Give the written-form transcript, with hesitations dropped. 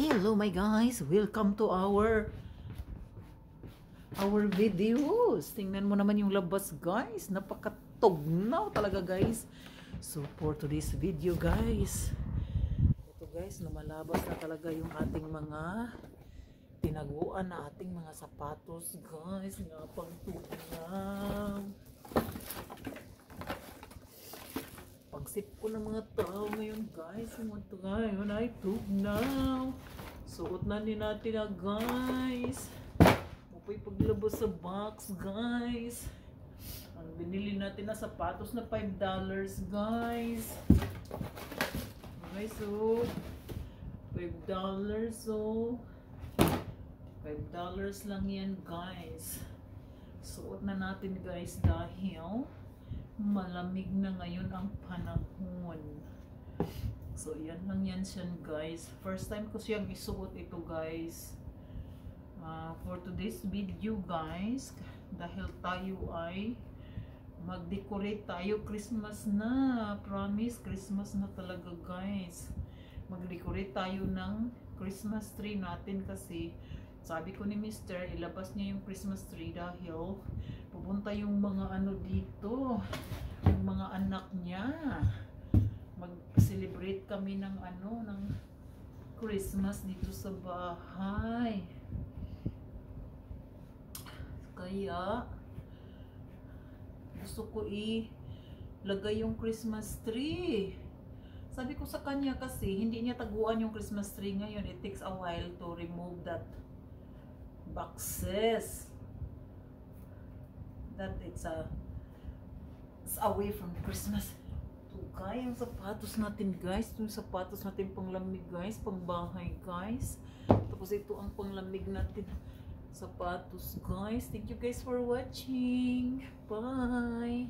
Hello my guys, welcome to our videos. Tingnan mo naman yung labas guys, napakatugnaw talaga guys. So for today's video guys, ito guys, lumalabas na talaga yung ating mga tinaguan na ating mga sapatos guys, nga pang tugnaw. Pagsip ko ng mga tao ngayon guys, yung mga tao ngayon ay tugnaw. Suot na din natin na guys. Upay paglabas sa box guys. Ang binili natin na sapatos na $5 guys. Okay, so $5 so $5 lang yan guys. Suot na natin guys dahil malamig na ngayon ang panahon. So yan lang yan siya guys. First time ko siyang isuot ito guys. For today's video guys, dahil tayo ay mag-decorate tayo, Christmas na. Promise, Christmas na talaga guys. Mag-decorate tayo ng Christmas tree natin kasi sabi ko ni Mr. ilabas niya yung Christmas tree dahil pupunta yung mga ano dito, yung mga anak niya. Mag-celebrate kami ng ano, ng Christmas dito sa bahay. Kaya gusto ko ilagay yung Christmas tree. Sabi ko sa kanya kasi hindi niya taguan yung Christmas tree ngayon. It takes a while to remove that boxes. That it's away from Christmas. Ito guys, yung sapatos natin guys. Ito yung sapatos natin panglamig guys, pangbahay guys. Tapos ito ang panglamig natin sapatos guys. Thank you guys for watching. Bye.